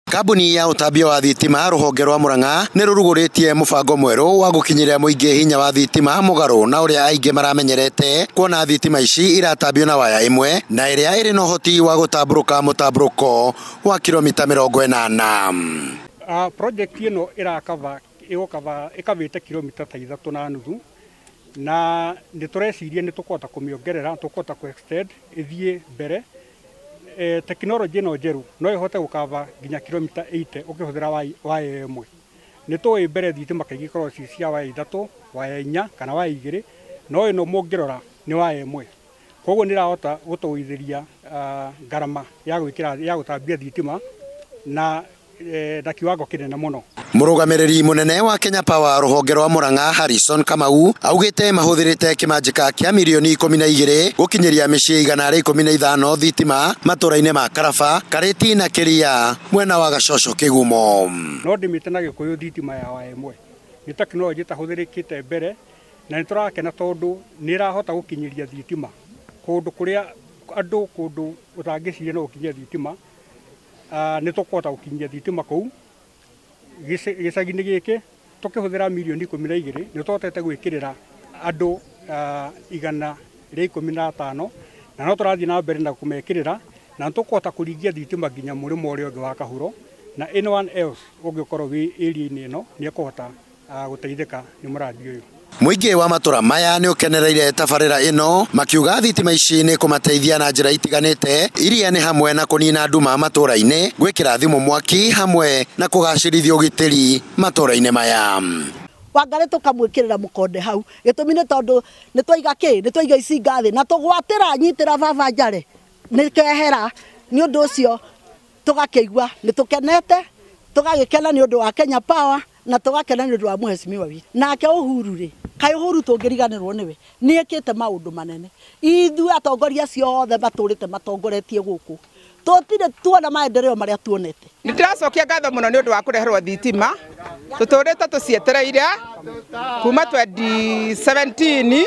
Kambuni ya utambia wa thitima ruhonge rwa Murang'a ni ruruguritie mubango mweru wa gukinyiria muingi hinya wa thitima mugaru na uria aingi maramenyerete kuona thitima ici iratambio na waya imwe na iria iri na uhoti wa gutamburuka mutamburuko wa kilomita 80. Project ino ikavite kilomita 3.5 na nitureciria nitukota kumiongerera tukota ku extend ithie mbere. Teknology no njeru no ihote gukava nginya kilomita 80 ukihũthĩra waya ĩmwe. Nitũĩ mbere thitima kaingĩ ikoragwo ci cia waya 3, waya 4 kana waya 2, no ĩno mũngĩrora nĩ waya ĩmwe. Koguo nĩ irahota gũtũgũithĩria ngarama ya gũtambia thitima na kiwango kinene muno. Murugamiriri munene wa Kenya Power ruhonge rwa Murang'a Harrison Kamau augite mahuthirite kimanjika kia milioni 12 gukinyiria micii 115 thitima matũra-inĩ ma Karaba, Kariti na Kiria mwena wa Gacoco Kigumo. No ndimite na Gikuyu thitima ya waya ĩmwe ni teknology tahuthirikite mbere na niturakena tondu ni irahota gukinyiria thitima kundu kuria andu kundu utangiciria no gukinyia thitima. Nitukota gukinyia thitima kou gicagi-inĩ gĩkĩ tukihũthĩra milioni 12 nitũhotete gwĩkĩrĩra andu 115 na no tũrathiĩ na mbere na kũmekĩrĩra na tukota kũringia thitima nginya mũrĩmo ũrĩa ũngĩ wa Kahuro na anyone else ũngĩkorwo wĩ area-inĩ ĩno nĩ ekũhota gũteithĩka nĩ mũradi ũyũ. Muingi wa matura maya ni ukenereire tabarira ino makiuga thitima ici ni kumateithia na njira itiganite iria ni hamwe na kunina nduma matura-ini gwikira thimu mwaki hamwe na kugacirithia ugitiri matura-ini maya. Wangare tukamwikirira mukonde hau gitumine tondu ni twaiga ici ngathi na tugwatira nyitira baba njare ni kehera ni undu ucio tugakeigua ni tukenete tugagikena ni undu wa Kenya Power na tugakena ni undu wa muheshimiwa witu nake Uhuru ri kai Uhuru tungiriganirwo niwe ni ekite maundu manene ithu atongoria ciothe maturite matongoretie guku tutire tuona maendeleo maria tuonete. Nitiracokia ngatho muno ni undu wa kureherwo thitima tuturite tucietereire kuma 2017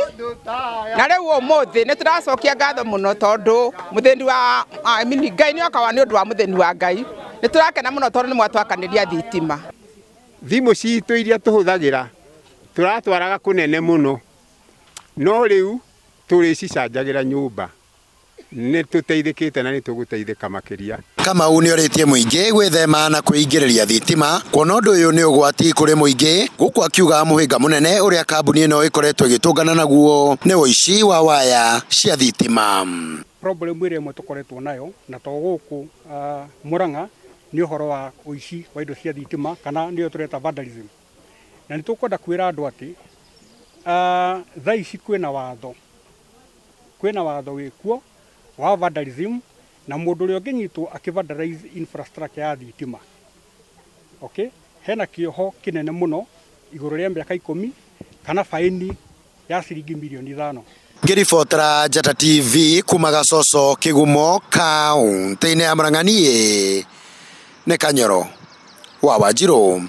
na riu umuthi nitiracokia ngatho muno tondu mutheni wa Ngai ni okawa ni undu wa mutheni wa Ngai niturakena muno tondu ni mwatwakaniria thitima. Thimu citu iria tuhuthagira turatwaraga kunene muno no riu turicicanjagira nyumba ni tuteithikite na ni tuguteithika makiria. Kamau ni oritie muingi gwithema na kuingiriria thitima kuona undu uyu ni ugwati kuri muingi guku akiuga muhinga munene uria kambuni ino ikoretwo igitungana naguo ni uici wa waya cia thitima. Problem ire mwe tukoretwo nayo na to guku Murang'a ni uhoro wa uici wa indo cia thitima kana ndio tureta vandalism. Na nitukwenda kwira andu ati thaa ici kwina watho wikuo wa vandalism na mundu uria unginyitwo akivandalize infrastructure ya thitima. Okay, hena kioho kinene muno iguru ria miaka 10 kana faini ya ciringi milioni 5. Ngiribotera Njata TV kuma Gacoco Kigumo kaunti-ini ya Murang'a ni Kanyoro wa Wanjiru.